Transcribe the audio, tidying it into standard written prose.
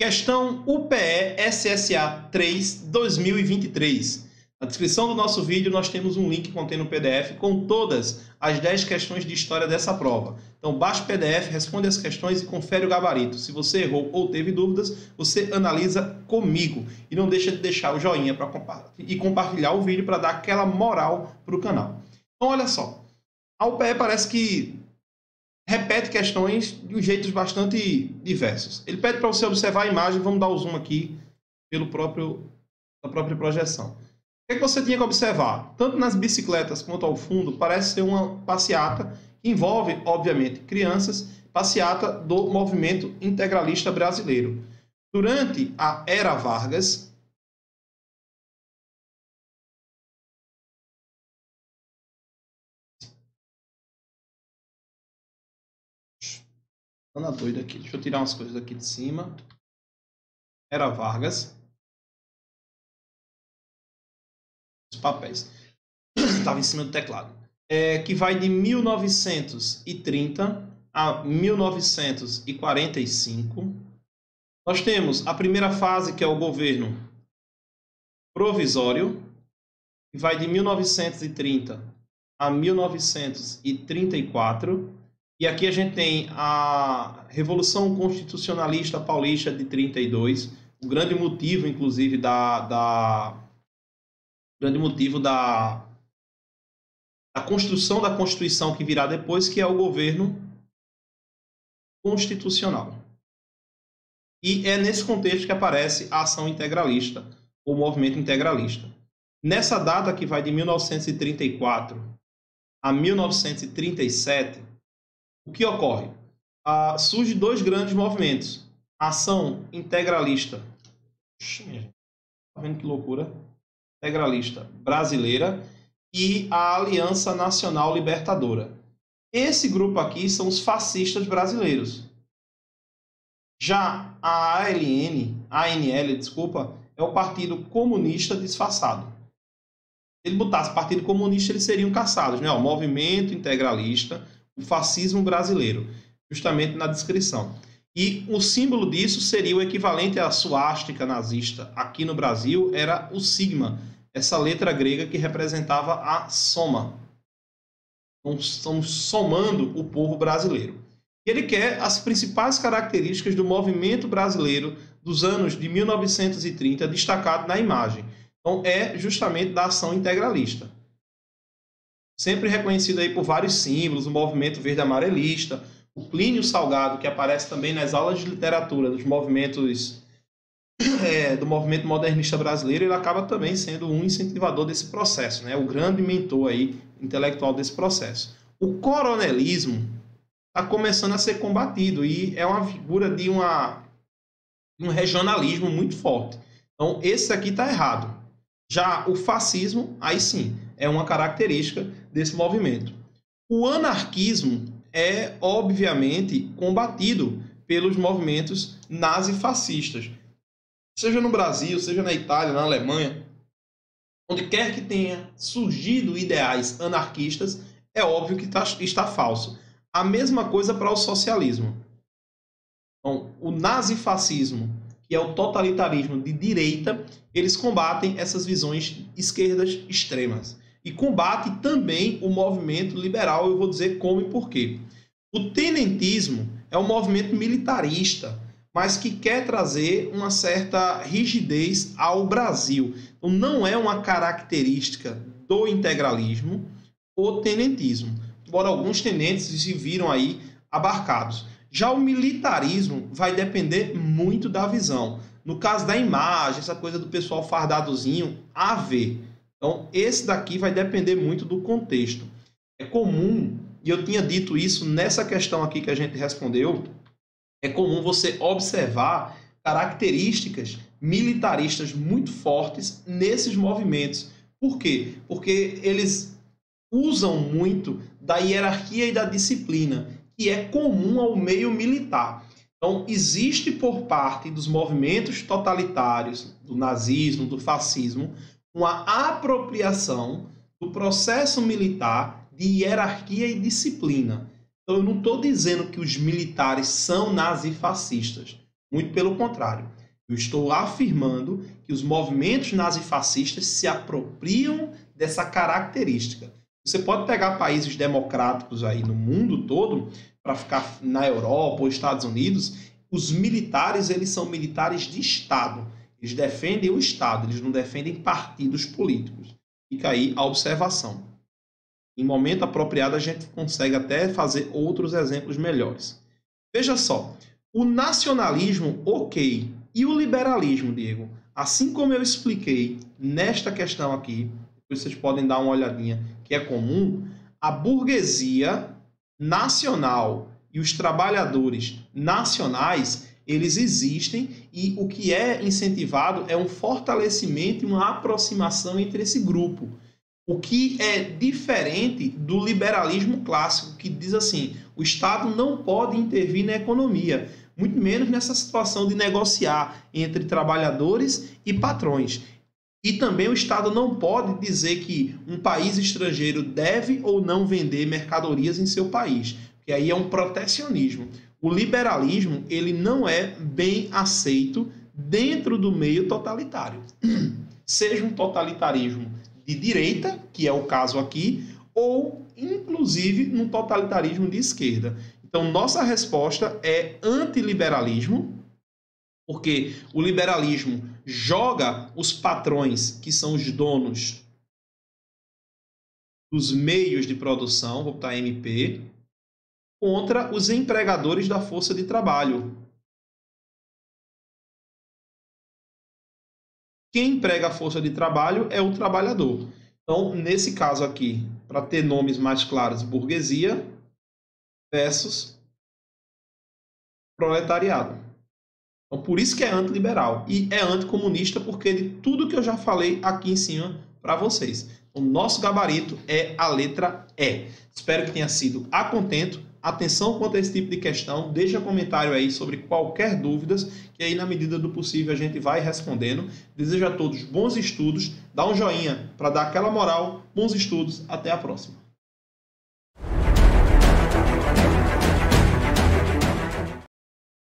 Questão UPE SSA 3 2023. Na descrição do nosso vídeo nós temos um link contendo um PDF com todas as 10 questões de história dessa prova. Então baixa o PDF, responde as questões e confere o gabarito. Se você errou ou teve dúvidas, você analisa comigo. E não deixa de deixar o joinha e compartilhar o vídeo para dar aquela moral para o canal. Então olha só, a UPE parece que repete questões de jeitos bastante diversos. Ele pede para você observar a imagem, vamos dar o zoom aqui pela própria projeção. O que você tinha que observar? Tanto nas bicicletas quanto ao fundo, parece ser uma passeata que envolve, obviamente, crianças, passeata do movimento integralista brasileiro. Durante a Era Vargas, anda doido aqui, deixa eu tirar umas coisas aqui de cima. Era Vargas. Os papéis. Estava em cima do teclado. Que vai de 1930 a 1945. Nós temos a primeira fase, que é o governo provisório, que vai de 1930 a 1934. E aqui a gente tem a Revolução Constitucionalista Paulista de 32, o grande motivo, inclusive, da construção da Constituição que virá depois, que é o governo constitucional. E é nesse contexto que aparece a ação integralista, o movimento integralista. Nessa data, que vai de 1934 a 1937, o que ocorre? Surgem dois grandes movimentos. A ação integralista. Tá vendo que loucura? Integralista brasileira e a Aliança Nacional Libertadora. Esse grupo aqui são os fascistas brasileiros. Já a ANL, desculpa, é o Partido Comunista disfarçado. Se ele botasse Partido Comunista, eles seriam caçados, né? O movimento integralista, o fascismo brasileiro, justamente na descrição. E o símbolo disso seria o equivalente à suástica nazista. Aqui no Brasil era o sigma, essa letra grega que representava a soma. Então, estamos somando o povo brasileiro. Ele quer as principais características do movimento brasileiro dos anos de 1930 destacado na imagem. Então, é justamente da ação integralista. Sempre reconhecido aí por vários símbolos, o movimento verde-amarelista, o Plínio Salgado, que aparece também nas aulas de literatura dos movimentos do movimento modernista brasileiro, ele acaba também sendo um incentivador desse processo, né? O grande mentor aí, intelectual desse processo. O coronelismo está começando a ser combatido e é uma figura de um regionalismo muito forte. Então, esse aqui está errado. Já o fascismo, aí sim, é uma característica desse movimento. O anarquismo é, obviamente, combatido pelos movimentos nazifascistas. Seja no Brasil, seja na Itália, na Alemanha, onde quer que tenha surgido ideais anarquistas, é óbvio que está falso. A mesma coisa para o socialismo. Então, o nazifascismo, que é o totalitarismo de direita, eles combatem essas visões esquerdas extremas. E combate também o movimento liberal, eu vou dizer como e por quê. O tenentismo é um movimento militarista, mas que quer trazer uma certa rigidez ao Brasil. Então, não é uma característica do integralismo o tenentismo, embora alguns tenentes se viram aí abarcados. Já o militarismo vai depender muito da visão. No caso da imagem, essa coisa do pessoal fardadozinho, a ver. Então, esse daqui vai depender muito do contexto. É comum, e eu tinha dito isso nessa questão aqui que a gente respondeu, é comum você observar características militaristas muito fortes nesses movimentos. Por quê? Porque eles usam muito da hierarquia e da disciplina, que é comum ao meio militar. Então, existe por parte dos movimentos totalitários, do nazismo, do fascismo, uma apropriação do processo militar de hierarquia e disciplina. Então, eu não estou dizendo que os militares são nazifascistas. Muito pelo contrário. Eu estou afirmando que os movimentos nazifascistas se apropriam dessa característica. Você pode pegar países democráticos aí no mundo todo, para ficar na Europa ou Estados Unidos, os militares, eles são militares de Estado. Eles defendem o Estado, eles não defendem partidos políticos. Fica aí a observação. Em momento apropriado, a gente consegue até fazer outros exemplos melhores. Veja só, o nacionalismo, ok. E o liberalismo, Diego? Assim como eu expliquei nesta questão aqui, depois vocês podem dar uma olhadinha, que é comum, a burguesia nacional e os trabalhadores nacionais, eles existem e o que é incentivado é um fortalecimento e uma aproximação entre esse grupo. O que é diferente do liberalismo clássico, que diz assim, o Estado não pode intervir na economia, muito menos nessa situação de negociar entre trabalhadores e patrões. E também o Estado não pode dizer que um país estrangeiro deve ou não vender mercadorias em seu país, porque aí é um protecionismo. O liberalismo, ele não é bem aceito dentro do meio totalitário. Seja um totalitarismo de direita, que é o caso aqui, ou inclusive num totalitarismo de esquerda. Então, nossa resposta é antiliberalismo, porque o liberalismo joga os patrões, que são os donos dos meios de produção, vou botar MP, contra os empregadores da força de trabalho. Quem emprega a força de trabalho é o trabalhador. Então, nesse caso aqui, para ter nomes mais claros, burguesia versus proletariado. Então, por isso que é antiliberal. E é anticomunista porque de tudo que eu já falei aqui em cima para vocês. O nosso gabarito é a letra E. Espero que tenha sido a contento. Atenção quanto a esse tipo de questão. Deixa comentário aí sobre qualquer dúvidas, que aí na medida do possível a gente vai respondendo. Desejo a todos bons estudos. Dá um joinha para dar aquela moral. Bons estudos. Até a próxima.